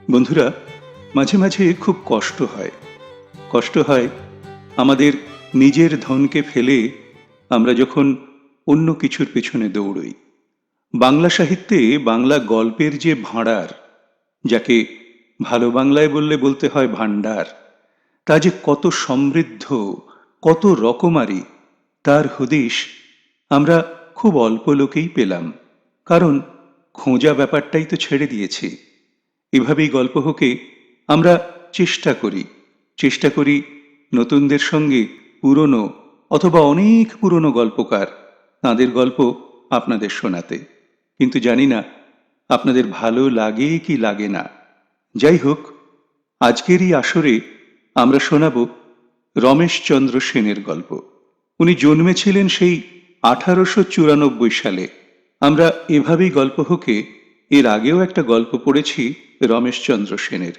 বন্ধুরা, মাঝে মাঝে খুব কষ্ট হয় আমাদের নিজের ধনকে ফেলে আমরা যখন অন্য কিছুর পেছনে দৌড়ই। বাংলা সাহিত্যে বাংলা গল্পের যে ভাঁড়ার, যাকে ভালো বাংলায় বললে বলতে হয় ভাণ্ডার, তা যে কত সমৃদ্ধ, কত রকমারি, তার হদিশ আমরা খুব অল্প লোকেই পেলাম। কারণ খোঁজা ব্যাপারটাই তো ছেড়ে দিয়েছি। এভাবেই গল্পকে আমরা চেষ্টা করি নতুনদের সঙ্গে পুরনো অথবা অনেক পুরনো গল্পকার তাঁদের গল্প আপনাদের শোনাতে। কিন্তু জানি না আপনাদের ভালো লাগে কি লাগে না। যাই হোক, আজকের এই আসরে আমরা শোনাব রমেশচন্দ্র সেনের গল্প। উনি জন্মেছিলেন সেই 1894 সালে। আমরা এভাবেই গল্পকে এর আগেও একটা গল্প পড়েছি রমেশচন্দ্র সেনের।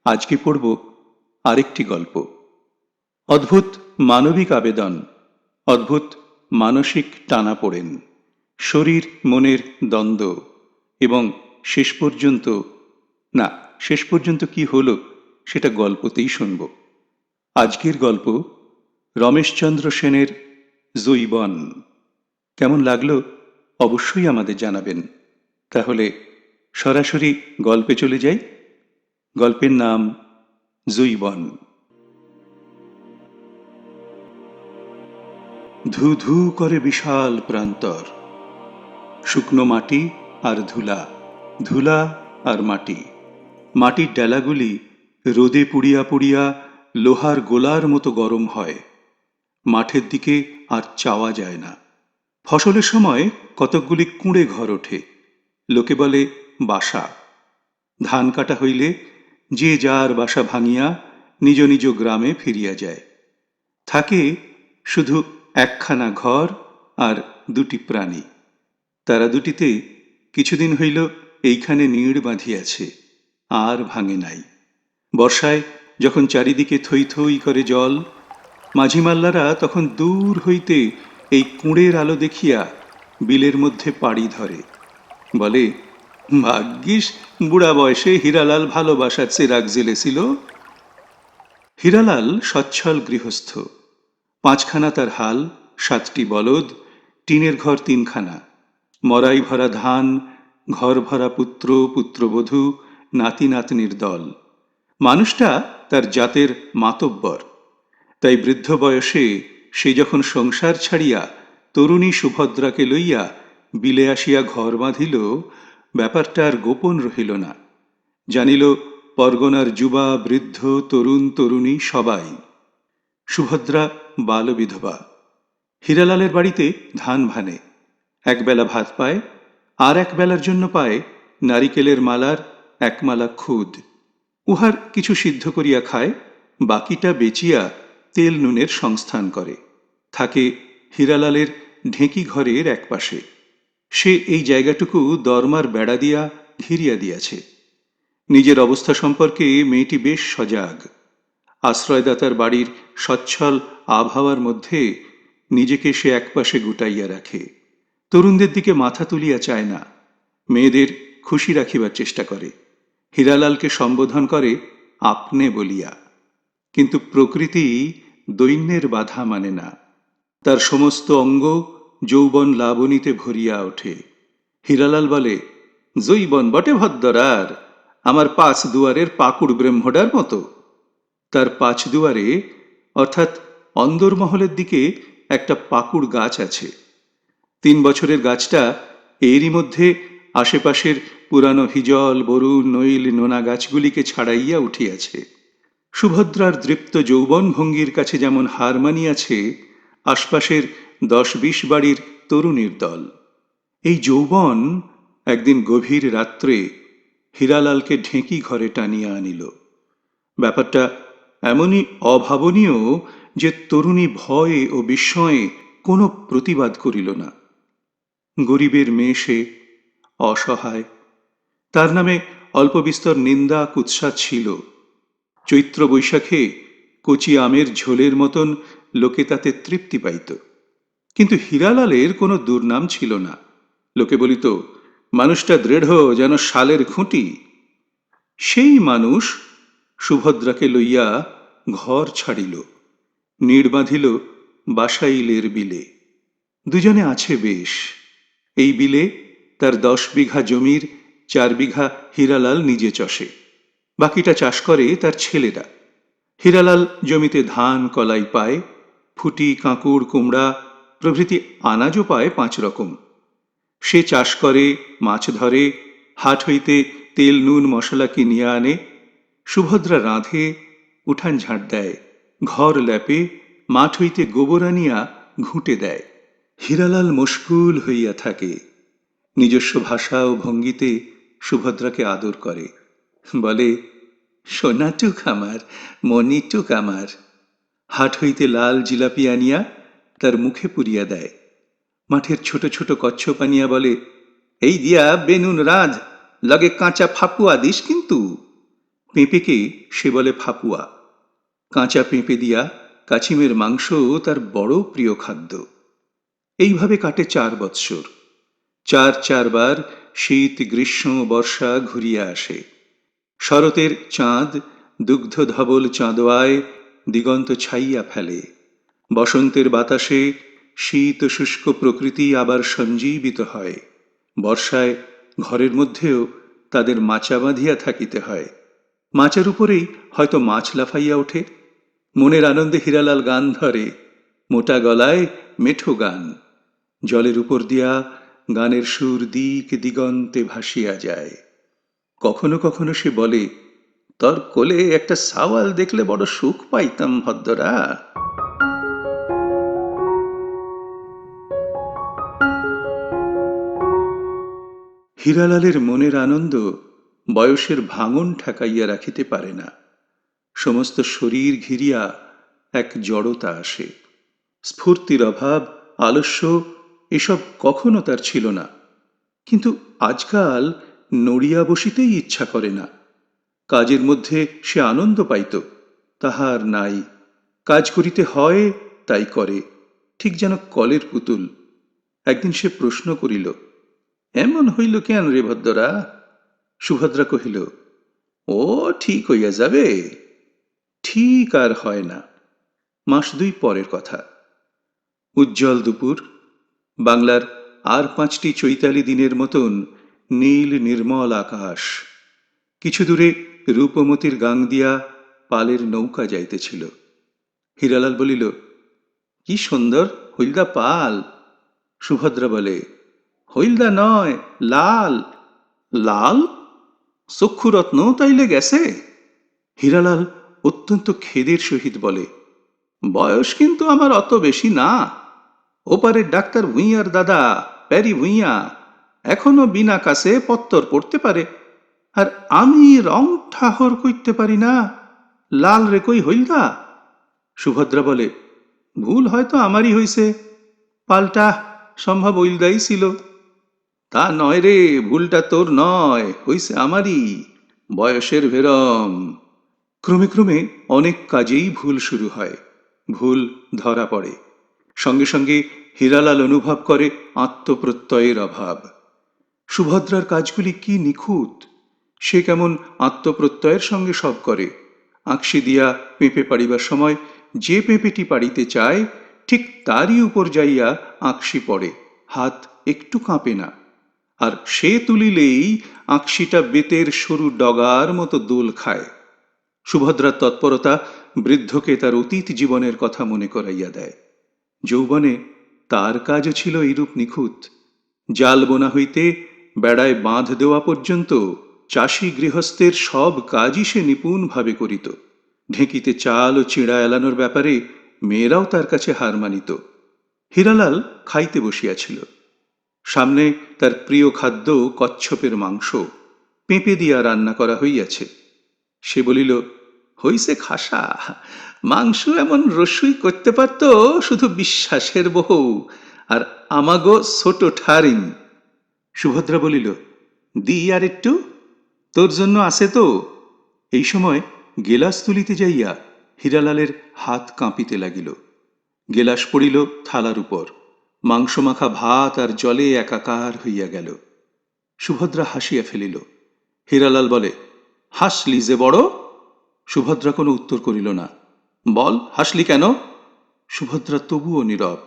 আজকে পড়ব আরেকটি গল্প। অদ্ভুত মানবিক আবেদন, অদ্ভুত মানসিক টানাপোড়েন, শরীর মনের দ্বন্দ্ব এবং শেষ পর্যন্ত না, শেষ পর্যন্ত কি হলো সেটা গল্পতেই শুনব। আজকের গল্প রমেশচন্দ্র সেনের জৈবন। কেমন লাগলো অবশ্যই আমাদের জানাবেন। তাহলে সরাসরি গল্পে চলে যাই। গল্পের নাম জৈবন। ধু ধু করে বিশাল প্রান্তর, শুকনো মাটি আর ধুলা, ধুলা আর মাটি। মাটির ডেলাগুলি রোদে পুড়িয়া পুড়িয়া লোহার গোলার মতো গরম হয়। মাঠের দিকে আর চাওয়া যায় না। ফসলের সময় কতকগুলি কুঁড়ে ঘর ওঠে, লোকে বলে বাসা। ধান কাটা হইলে যে যার বাসা ভাঙিয়া নিজ নিজ গ্রামে ফিরিয়া যায়। থাকে শুধু একখানা ঘর আর দুটি প্রাণী। তারা দুটিতে কিছুদিন হইল এইখানে নীড় বাঁধিয়াছে, আর ভাঙে নাই। বর্ষায় যখন চারিদিকে থই থই করে জল, মাঝিমাল্লারা তখন দূর হইতে এই কুঁড়ের আলো দেখিয়া বিলের মধ্যে পাড়ি ধরে। বলে, ভাগ্যিস বুড়া বয়সে হীরালাল ভালোবাসার চেরাগ জ্বেলেছিল। হীরালাল সচ্ছল গৃহস্থ। পাঁচখানা তার হাল, 7টি বলদ, টিনের ঘর 3খানা, মরাই ভরা ধান, ঘর ভরা পুত্র পুত্রবধূ, নাতি নাতনির দল। মানুষটা তার জাতের মাতব্বর। তাই বৃদ্ধ বয়সে সে যখন সংসার ছাড়িয়া তরুণী সুভদ্রাকে লইয়া বিলে আসিয়া ঘর বাঁধিল, ব্যাপারটা আর গোপন রহিল না। জানিল পরগনার যুবা বৃদ্ধ তরুণ তরুণী সবাই। সুভদ্রা বালবিধবা। হীরালালের বাড়িতে ধান ভানে, একবেলা ভাত পায়, আর এক বেলার জন্য পায় নারিকেলের মালার 1 মালা খুদ। উহার কিছু সিদ্ধ করিয়া খায়, বাকিটা বেচিয়া তেল নুনের সংস্থান করে। থাকে হীরালালের ঢেঁকি ঘরের একপাশে। সে এই জায়গাটুকু দরমার বেড়া দিয়া ঘিরিয়া দিয়াছে। নিজের অবস্থা সম্পর্কে মেয়েটি বেশ সজাগ। আশ্রয়দাতার বাড়ির সচ্ছল আবহাওয়ার মধ্যে নিজেকে সে একপাশে গুটাইয়া রাখে। তরুণদের দিকে মাথা তুলিয়া চায় না। মেয়েদের খুশি রাখিবার চেষ্টা করে। হীরালালকে সম্বোধন করে আপনে বলিয়া। কিন্তু প্রকৃতি দৈন্যের বাধা মানে না। তার সমস্ত অঙ্গ যৌবন লাবণীতে ভরিয়া ওঠে। হীরালাল বলে, জৈবন বটে ভদ্দরার, আমার 5 দুয়ারের পাকুড় ব্রহ্মটার মতো। তার 5 দুয়ারে অর্থাৎ অন্দরমহলের দিকে একটা পাকুড় গাছ আছে। 3 বছরের গাছটা এরই মধ্যে আশেপাশের পুরানো হিজল বরুণ নইল নোনা গাছগুলিকে ছাড়াইয়া উঠিয়াছে। সুভদ্রার দৃপ্ত যৌবন ভঙ্গির কাছে যেমন হার মানিয়াছে আশপাশের 10-20 বাড়ির তরুণীর দল। এই যৌবন একদিন গভীর রাত্রে হীরালালকে ঢেঁকি ঘরে টানিয়া আনিল। ব্যাপারটা এমনই অভাবনীয় যে তরুণী ভয়ে ও বিস্ময়ে কোনো প্রতিবাদ করিল না। গরিবের মেয়ে সে, অসহায়। তার নামে অল্প বিস্তর নিন্দা কুৎসা ছিল। চৈত্র বৈশাখে কচি আমের ঝোলের মতন লোকে তাতে তৃপ্তি পাইত। কিন্তু হীরালালের কোনো দুর্নাম ছিল না। লোকে বলিত, মানুষটা দৃঢ় যেন শালের খুঁটি। সেই মানুষ সুভদ্রাকে লইয়া ঘর ছাড়িল, নীড় বাঁধিল বাসাইলের বিলে। দুজনে আছে বেশ। এই বিলে তার 10 বিঘা জমির 4 বিঘা হীরালাল নিজে চষে, বাকিটা চাষ করে তার ছেলেরা। হীরালাল জমিতে ধান কলাই পায়, ফুটি কাঁকুড় কুমড়া প্রভৃতি আনাজও পায় 5 রকম। সে চাষ করে, মাছ ধরে, হাট হইতে তেল নুন মশলা কিনিয়া আনে, সুভদ্রা রাঁধে, উঠান ঝাঁট দেয়, ঘর ল্যাপে, মাঠ হইতে গোবর আনিয়া ঘুঁটে দেয়। হীরালাল মশগুল হইয়া থাকে। নিজস্ব ভাষা ও ভঙ্গিতে সুভদ্রাকে আদর করে, বলে, সোনাটুক আমার, মণিটুক আমার। হাট হইতে লাল জিলাপি আনিয়া তার মুখে পুরিয়া দেয়। মাঠের ছোট ছোট কচ্ছপ আনিয়া বলে, এই দিয়া বেনুন রাঁধ, লগে কাঁচা ফাপুয়া দিস কিন্তু। পেঁপেকে সে বলে ফাপুয়া। কাঁচা পেঁপে দিয়া কাছিমের মাংস তার বড় প্রিয় খাদ্য। এইভাবে কাটে 4 বৎসর। 4 বার শীত গ্রীষ্ম বর্ষা ঘুরিয়া আসে। শরতের চাঁদ দুগ্ধ ধবল চাঁদোয়ায় দিগন্ত ছাইয়া ফেলে। বসন্তের বাতাসে শীত শুষ্ক প্রকৃতি আবার সঞ্জীবিত হয়। বর্ষায় ঘরের মধ্যেও তাদের মাচা বাঁধিয়া থাকিতে হয়। মাচার উপরেই হয়তো মাছ লাফাইয়া ওঠে। মনের আনন্দে হীরালাল গান ধরে, মোটা গলায় মেঠো গান। জলের উপর দিয়া গানের সুর দিক দিগন্তে ভাসিয়া যায়। কখনো কখনো সে বলে, তোর কোলে একটা সাওয়াল দেখলে বড় সুখ পাইতাম ভদ্দরা। হীরালালের মনের আনন্দ বয়সের ভাঙন ঠেকাইয়া রাখিতে পারে না। সমস্ত শরীর ঘিরিয়া এক জড়তা আসে। স্ফূর্তির অভাব, আলস্য এসব কখনো তার ছিল না। কিন্তু আজকাল নড়িয়া বসিতেই ইচ্ছা করে না। কাজের মধ্যে সে আনন্দ পাইত, তাহার নাই। কাজ করিতে হয়, তাই করে, ঠিক যেন কলের পুতুল। একদিন সে প্রশ্ন করিল, এমন হইল কেন রে ভদ্দরা? সুভদ্রা কহিল, ও ঠিক হইয়া যাবে। ঠিক আর হয় না। মাস 2 পরের কথা। উজ্জ্বল দুপুর। বাংলার আর 5টি চৈতালি দিনের মতন নীল নির্মল আকাশ। কিছু দূরে রূপমতির গাং দিয়া পালের নৌকা যাইতেছিল। হীরালাল বলিল, কি সুন্দর হইলদা পাল। সুভদ্রা বলে, হইলদা নয়, লাল। লাল? চক্ষুরত্ন তাইলে গেছে? হীরালাল অত্যন্ত খেদের সহিত বলে, বয়স কিন্তু আমার অত বেশি না। ওপারের ডাক্তার ভূঁইয়ার দাদা প্যারি ভূঁইয়া এখনো বিনা কাছে পত্তর পড়তে পারে, আর আমি রং ঠাহর করতে পারি না। লাল রে কই হইলদা? সুভদ্রা বলে, ভুল হয়তো আমারই হইছে, পাল্টা সম্ভব হইলদাই ছিল। তা নয় রে, ভুলটা তোর নয়, হইছে আমারই, বয়সের ভেরম। ক্রমে ক্রমে অনেক কাজেই ভুল শুরু হয়, ভুল ধরা পড়ে। সঙ্গে সঙ্গে হীরালাল অনুভব করে আত্মপ্রত্যয়ের অভাব। সুভদ্রার কাজগুলি কি নিখুঁত! সে কেমন আত্মপ্রত্যয়ের সঙ্গে সব করে। আঁকশি দিয়া পেঁপে পাড়িবার সময় যে পেঁপেটি পাড়িতে চায়, ঠিক তারই উপর যাইয়া আঁকশি পড়ে, হাত একটু কাঁপে না। আর সে তুলিলেই আঁকশিটা বেতের সরু ডগার মতো দোল খায়। সুভদ্রার তৎপরতা বৃদ্ধকে তার অতীত জীবনের কথা মনে করাইয়া দেয়। যৌবনে তার কাজও ছিল এইরূপ নিখুঁত। জাল বোনা হইতে বেড়ায় বাঁধ দেওয়া পর্যন্ত চাষী গৃহস্থের সব কাজই সে নিপুণভাবে করিত। ঢেঁকিতে চাল ও চিঁড়া এলানোর ব্যাপারে মেয়েরাও তার কাছে হার মানিত। হীরালাল খাইতে বসিয়াছিল। সামনে তার প্রিয় খাদ্য কচ্ছপের মাংস, পেঁপে দিয়া রান্না করা হইয়াছে। সে বলিল, হইছে খাসা, মাংস এমন রসুই করতে পারত শুধু বিশ্বাসের বউ আর আমাগো ছোট ঠারিন। সুভদ্রা বলিল, দি আর একটু, তোর জন্য আছে তো। এই সময় গেলাস তুলিতে যাইয়া হীরালালের হাত কাঁপিতে লাগিল। গেলাস পড়িল থালার উপর। মাংস মাখা ভাত আর জলে একাকার হইয়া গেল। সুভদ্রা হাসিয়া ফেলিল। হীরালাল বলে, হাসলি যে বড়? সুভদ্রা কোনো উত্তর করিল না। বল, হাসলি কেন? সুভদ্রা তবুও নীরব।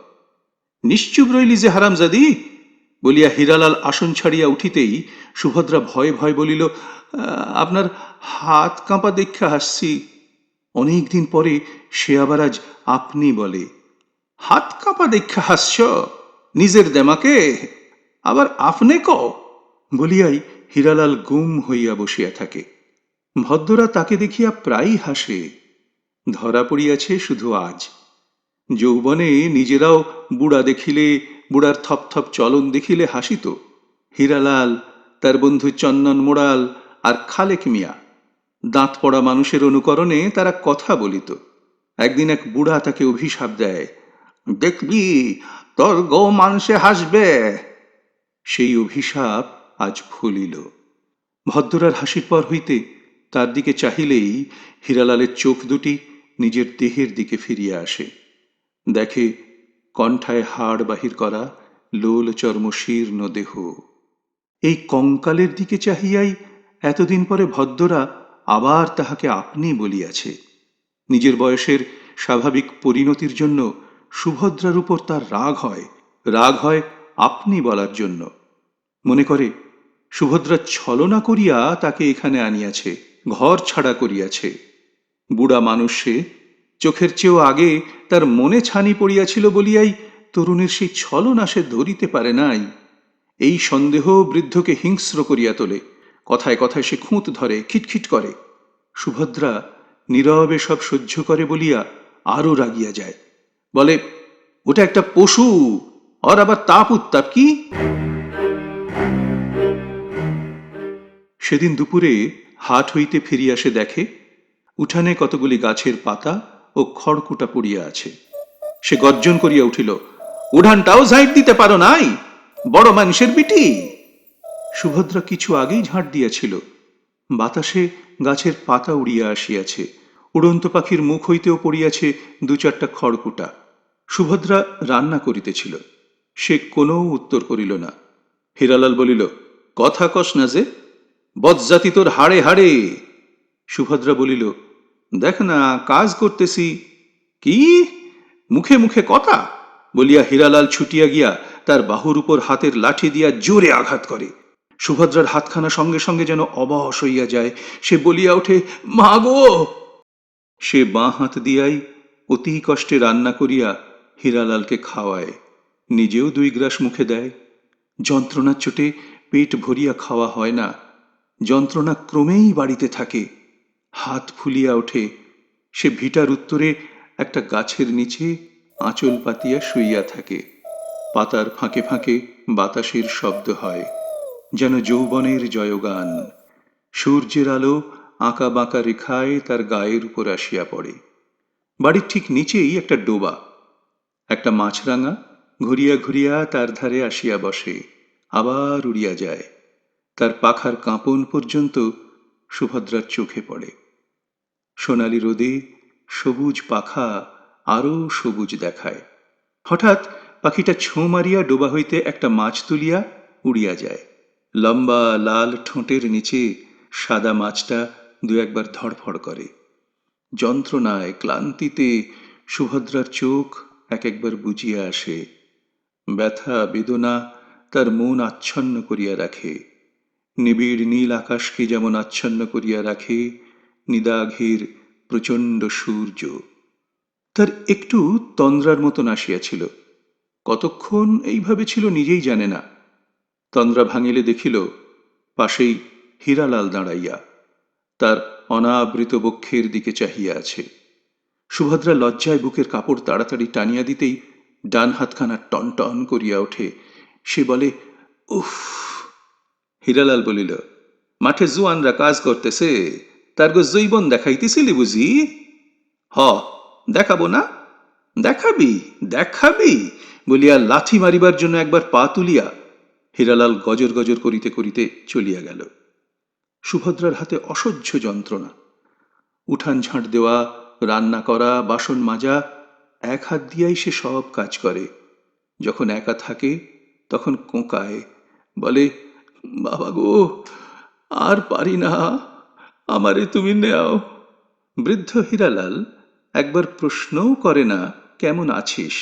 নিশ্চুপ রইলি যে হারামজাদি? বলিয়া হীরালাল আসন ছাড়িয়া উঠিতেই সুভদ্রা ভয়ে ভয়ে বলিল, আপনার হাত কাঁপা দেখা হাসছি। অনেক দিন পরে সে আবার আজ আপনি বলে। হাত কাঁপা দেখা হাসছ? নিজের দেমাকে আবার আপনে কও? বলিয়াই হীরালাল গুম হইয়া বসিয়া থাকে। ভদ্ররা তাকে দেখিয়া প্রায়ই হাসে। ধরা পড়িয়াছে শুধু আজ। যৌবনে নিজেরাও বুড়া দেখিলে, বুড়ার থপথপ চলন দেখিলে হাসিত। হীরালাল, তার বন্ধু চন্দন মোড়াল আর খালেক মিয়া, দাঁত পড়া মানুষের অনুকরণে তারা কথা বলিত। একদিন এক বুড়া তাকে অভিশাপ দেয়, দেখবি তোর গো মানুষে হাসবে। সেই অভিশাপ আজ ফলিল। ভদ্রার হাসির পর হইতে তার দিকে চাহিলেই হীরালালের চোখ দুটি নিজের দেহের দিকে ফিরিয়া আসে। দেখে কণ্ঠায় হাড় বাহির করা লোল চর্ম শীর্ণ দেহ। এই কঙ্কালের দিকে চাহিয়াই এতদিন পরে ভদ্ররা আবার তাহাকে আপনি বলিয়াছে। নিজের বয়সের স্বাভাবিক পরিণতির জন্য সুভদ্রার উপর তার রাগ হয়। রাগ হয় আপনি বলার জন্য। মনে করে সুভদ্রা ছলনা করিয়া তাকে এখানে আনিয়াছে, ঘর ছাড়া করিয়াছে। বুড়া মানুষ সে, চোখের চেয়েও আগে তার মনে ছানি পড়িয়াছিল বলিয়াই তরুণের সেই ছলনা সে ধরিতে পারে নাই। এই সন্দেহ বৃদ্ধকে হিংস্র করিয়া তোলে। কথায় কথায় সে খুঁত ধরে, খিটখিট করে। সুভদ্রা নীরবে সব সহ্য করে বলিয়া আরো রাগিয়া যায়। বলে, ওটা একটা পশু, ওর আবার তাপ উত্তাপ কি? সেদিন দুপুরে হাট হইতে ফিরিয়া সে দেখে উঠানে কতগুলি গাছের পাতা ও খড়কুটা পড়িয়া আছে। সে গর্জন করিয়া উঠিল, উঠানটাও ঝাঁট দিতে পারো নাই, বড় মানুষের বিটি? সুভদ্রা কিছু আগেই ঝাঁট দিয়াছিল। বাতাসে গাছের পাতা উড়িয়া আসিয়াছে, উড়ন্ত পাখির মুখ হইতেও পড়িয়াছে দু চারটা খড়কুটা। সুভদ্রা রান্না করিতেছিল। সে কোনো উত্তর করিল না। হীরালাল বলিল, কথা কস না যে, বজ্জাতি তোর হাড়ে হাড়ে। সুভদ্রা বলিল, দেখ না কাজ করতেছি। কি মুখে মুখে কথা? বলিয়া হীরালাল ছুটিয়া গিয়া তার বাহুর উপর হাতের লাঠি দিয়া জোরে আঘাত করে। সুভদ্রার হাতখানা সঙ্গে সঙ্গে যেন অবশ হইয়া যায়। সে বলিয়া ওঠে, মা গো! সে বাঁ হাত দিয়াই অতি কষ্টে রান্না করিয়া হীরালালকে খাওয়ায়, নিজেও 2 গ্রাস মুখে দেয়। যন্ত্রণার চোটে পেট ভরিয়া খাওয়া হয় না। যন্ত্রণা ক্রমেই বাড়িতে থাকে। হাত ফুলিয়া ওঠে। সে ভিটার উত্তরে একটা গাছের নিচে আঁচল পাতিয়া শুইয়া থাকে। পাতার ফাঁকে ফাঁকে বাতাসের শব্দ হয়, যেন যৌবনের জয়গান। সূর্যের আলো আঁকা বাঁকা রেখায় তার গায়ের উপর আসিয়া পড়ে। বাড়ির ঠিক নিচেই একটা ডোবা। একটা মাছরাঙা ঘুরিয়া ঘুরিয়া তার ধারে আসিয়া বসে, আবার উড়িয়া যায়। তার পাখার কাঁপন পর্যন্ত সুভদ্রার চোখে পড়ে। সোনালি রোদে সবুজ পাখা আরো সবুজ দেখায়। হঠাৎ পাখিটা ছোঁ মারিয়া ডোবা হইতে একটা মাছ তুলিয়া উড়িয়া যায়। লম্বা লাল ঠোঁটের নিচে সাদা মাছটা 2-1 বার ধড়ফড় করে। যন্ত্রণায় ক্লান্তিতে সুভদ্রার চোখ 1-1 বার বুজিয়া আসে। ব্যথা বেদনা তার মন আচ্ছন্ন করিয়া রাখে। নিবিড় নীল আকাশকে যেমন আচ্ছন্ন করিয়া রাখে নিদাঘের প্রচণ্ড সূর্য। তার একটু তন্দ্রার মতন আসিয়াছিল। কতক্ষণ এইভাবে ছিল নিজেই জানে না। তন্দ্রা ভাঙিলে দেখিল পাশেই হীরালাল দাঁড়াইয়া তার অনাবৃত বক্ষের দিকে চাহিয়া আছে। সুভদ্রা লজ্জায় বুকের কাপড় তাড়াতাড়ি টানিয়া দিতেই ডান হাতখানা টনটন করিয়া ওঠে। সে বলে, উফ! হীরালাল বলিল, মাঠে জুয়ানরা কাজ করতেছে, তার গো জৈবন দেখাইতেছিলি বুঝি? হ, দেখাবো না? দেখাবি দেখাবি বলিয়া লাথি মারিবার জন্য 1 বার পা তুলিয়া হীরালাল গজর গজর করিতে করিতে চলিয়া গেল। সুভদ্রার হাতে অসহ্য যন্ত্রণা। উঠান ঝাঁট দেওয়া, রান্না করা, বাসন মাজা, এক হাত দিয়াই সে সব কাজ করে। যখন একা থাকে তখন কোঁকায়, বলে, বাবা গো, আর পারি না, আমারে তুমি নেও। বৃদ্ধ হীরালাল একবার প্রশ্নও করে না কেমন আছিস।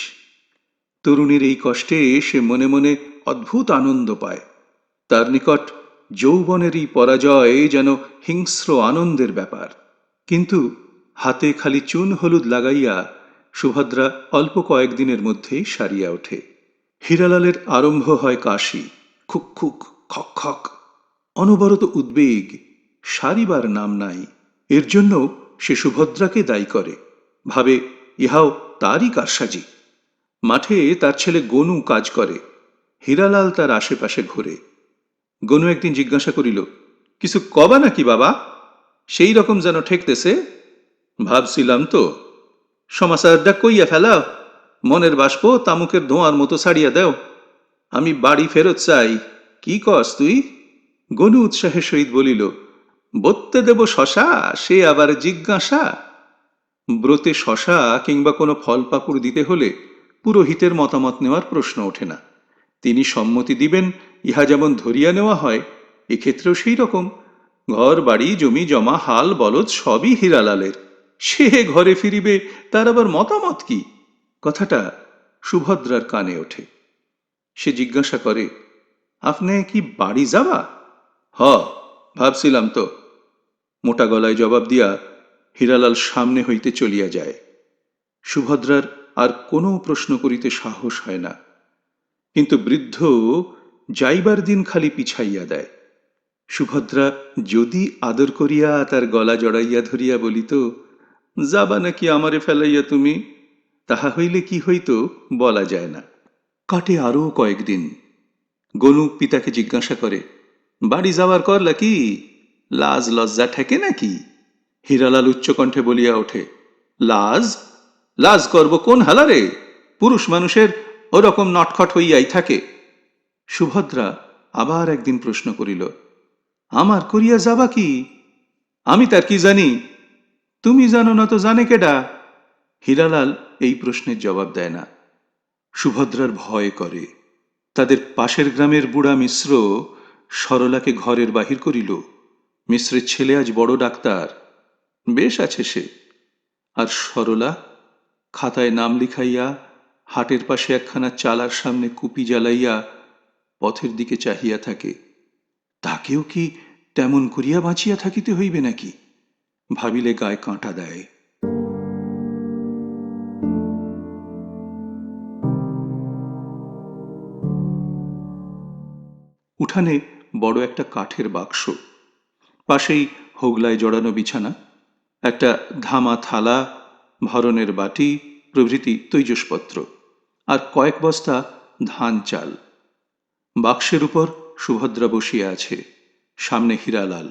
তরুণীর এই কষ্টে সে মনে মনে অদ্ভুত আনন্দ পায়। তার নিকট যৌবনের এই পরাজয় যেন হিংস্র আনন্দের ব্যাপার। কিন্তু হাতে খালি চুন হলুদ লাগাইয়া সুভদ্রা অল্প কয়েকদিনের মধ্যেই সারিয়া ওঠে। হীরালালের আরম্ভ হয় কাশি, খুক খুক, খক খক, অনবরত উদ্বেগ, সারিবার নাম নাই। এর জন্য সে সুভদ্রাকে দায়ী করে, ভাবে ইহাও তারই কারসাজি। মাঠে তার ছেলে গনু কাজ করে, হীরালাল তার আশেপাশে ঘোরে। গনু একদিন জিজ্ঞাসা করিল, কিছু কবা নাকি বাবা? সেই রকম যেন ঠেকতেছে। ভাবছিলাম তো। সমাচারটা কইয়া ফেলাও, মনের বাষ্প তামুকের ধোঁয়ার মতো ছাড়িয়া দেও। আমি বাড়ি ফেরত চাই। কি কস তুই? গনু উৎসাহের সহিত বলিল, বত্তে দেব শশা, সে আবার জিজ্ঞাসা। ব্রতে শশা কিংবা কোনো ফল পাকুড় দিতে হলে পুরোহিতের মতামত নেওয়ার প্রশ্ন ওঠে না। তিনি সম্মতি দিবেন ইহা যেমন ধরিয়া নেওয়া হয়, এক্ষেত্রেও সেই রকম। ঘর বাড়ি জমি জমা হাল বলদ সবই হীরালালের। সে ঘরে ফিরিবে, তার আবার মতামত কি? কথাটা সুভদ্রার কানে ওঠে। সে জিজ্ঞাসা করে, আপনি কি বাড়ি যাবা? হ, ভাবছিলাম তো। মোটা গলায় জবাব দিয়া হীরালাল সামনে হইতে চলিয়া যায়। সুভদ্রার আর কোনো প্রশ্ন করিতে সাহস হয় না। কিন্তু বৃদ্ধ যাইবার দিন খালি পিছাইয়া দেয়। সুভদ্রা যদি আদর করিয়া তার গলা জড়াইয়া ধরিয়া বলিত, যাবা নাকি আমারে ফেলাইয়া তুমি, তাহা হইলে কি হইত বলা যায় না। কাটে আরও কয়েকদিন। গনু পিতাকে জিজ্ঞাসা করে, বাড়ি যাওয়ার করলা কি? লাজ লজ্জা ঠেকে নাকি? হীরালাল উচ্চকণ্ঠে বলিয়া ওঠে, লাজ? লাজ করব কোন হালারে? পুরুষ মানুষের ওরকম নটখট হইয়াই থাকে। সুভদ্রা আবার একদিন প্রশ্ন করিল, আমার করিয়া যাবা কি? আমি তার কি জানি? তুমি জানো না তো জানে কেডা? হীরালাল এই প্রশ্নের জবাব দেয় না। সুভদ্রার ভয় করে। তাদের পাশের গ্রামের বুড়া মিশ্র সরলাকে ঘরের বাহির করিল। মিশ্রের ছেলে আজ বড় ডাক্তার, বেশ আছে সে। আর সরলা খাতায় নাম লিখাইয়া হাটের পাশে একখানা চালার সামনে কুপি জ্বালাইয়া পথের দিকে চাহিয়া থাকে। তাকেও কি তেমন করিয়া বাঁচিয়া থাকিতে হইবে নাকি? ভাবিলে গায়ে কাঁটা দেয়। উঠানে বড় একটা কাঠের বাক্স, পাশেই হোগলায় জড়ানো বিছানা, একটা ধামা থালা, ভরণের বাটি প্রভৃতি তৈজসপত্র, আর কয়েক বস্তা ধান চাল। বাক্সের উপর সুভদ্রা বসিয়া আছে, সামনে হীরালাল,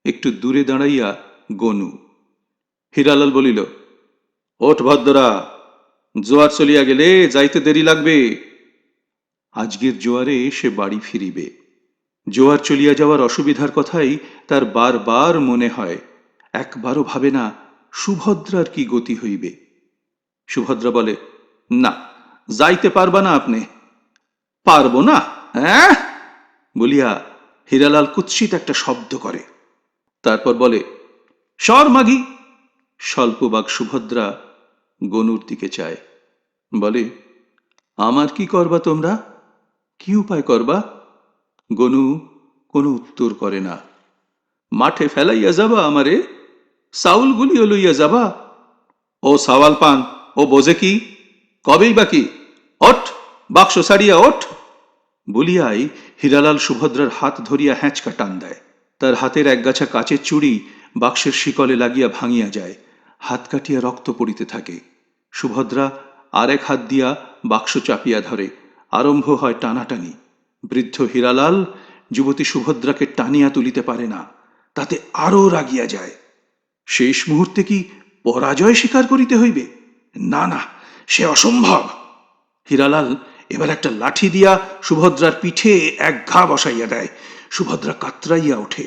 একটু দূরে দাঁড়াইয়া গনু। হীরালাল বলিল, ওঠ ভদ্রা, জোয়ার চলিয়া গেলে যাইতে দেরি লাগবে। আজকের জোয়ারে সে বাড়ি ফিরিবে। জোয়ার চলিয়া যাওয়ার অসুবিধার কথাই তার বারবার মনে হয়। একবারও ভাবে না সুভদ্রার কি গতি হইবে। সুভদ্রা বলে, না, যাইতে পারবা না আপনি। পারবো না? হ্যাঁ বলিয়া হীরালাল কুৎসিত একটা শব্দ করে। তারপর বলে, সর মাগি। স্বল্পবাগ সুভদ্রা গনুর দিকে চায়, বলে, আমার কি করবা তোমরা? কি উপায় করবা? গনু কোনো উত্তর করে না। মাঠে ফেলাইয়া যাবা আমারে? চাউলগুলিও লইয়া যাবা? ও সাওয়াল পান, ও বোঝে কি? কবেই বাকি? ওঠ, বাক্স ছাড়িয়া ওঠ। বলিয়াই হীরালাল সুভদ্রার হাত ধরিয়া হ্যাঁচকা টান দেয়। তার হাতের একগাছা কাচের চুড়ি বাক্সের শিকলে লাগিয়া ভাঙিয়া যায়। হাত কাটিয়া রক্ত পড়িতে থাকে। সুভদ্রা আর এক হাত দিয়া বাক্স চাপিয়া ধরে। আরম্ভ হয় টানাটানি। বৃদ্ধ হীরালাল যুবতী সুভদ্রাকে টানিয়া তুলিতে পারে না, তাতে আরও রাগিয়া যায়। শেষ মুহূর্তে কি পরাজয় স্বীকার করিতে হইবে? না না, সে অসম্ভব। হীরালাল এবার একটা লাঠি দিয়া সুভদ্রার পিঠে এক ঘা বসাইয়া দেয়। সুভদ্রা কাতরাইয়া ওঠে।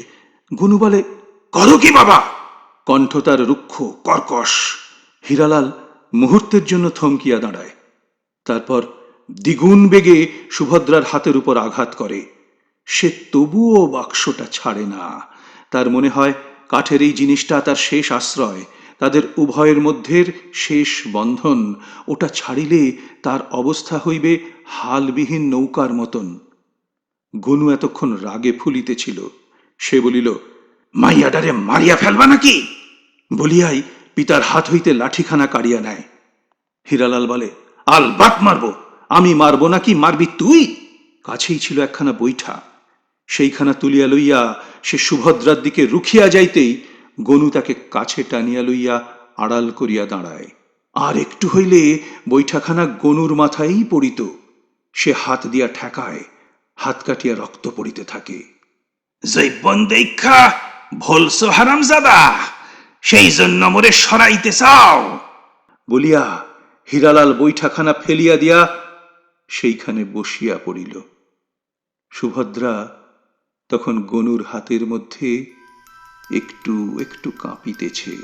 গনু বলে, করো কি বাবা? কণ্ঠ তার রুক্ষ, কর্কশ। হীরালাল মুহূর্তের জন্য থমকিয়া দাঁড়ায়। তারপর দ্বিগুণ বেগে সুভদ্রার হাতের উপর আঘাত করে। সে তবুও বাক্সটা ছাড়ে না। তার মনে হয় কাঠের এই জিনিসটা তার শেষ আশ্রয়, তাদের উভয়ের মধ্যের শেষ বন্ধন। ওটা ছাড়িলে তার অবস্থা হইবে হালবিহীন নৌকার মতন। গনু এতক্ষণ রাগে ফুলিতেছিল। সে বলিল, মাইয়াডারে মারিয়া ফেলবা নাকি? বলিয়াই পিতার হাত হইতে লাঠিখানা কাড়িয়া নেয়। হীরালাল বলে, আলবাত মারব। আমি মারব নাকি মারবি তুই? কাছেই ছিল একখানা বৈঠা। সেইখানা তুলিয়া লইয়া সে সুভদ্রার দিকে রুখিয়া যাইতেই গনু তাকে কাছে টানিয়া লইয়া আড়াল করিয়া দাঁড়ায়। আর একটু হইলে বৈঠাখানা গনুর মাথায়ই পড়িত। সে হাত দিয়া ঠেকায়, হাত কাটিয়া রক্ত পড়িতে থাকে। জৈবন দেখা ভলস হারামজাদা, সেই জন্য মোরে সরাইতে চাও বলিয়া হীরালাল বৈঠাখানা ফেলিয়া দিয়া সেইখানে বসিয়া পড়িল। সুভদ্রা তখন গনুর হাতের মধ্যে একটু একটু কাঁপিতেছে।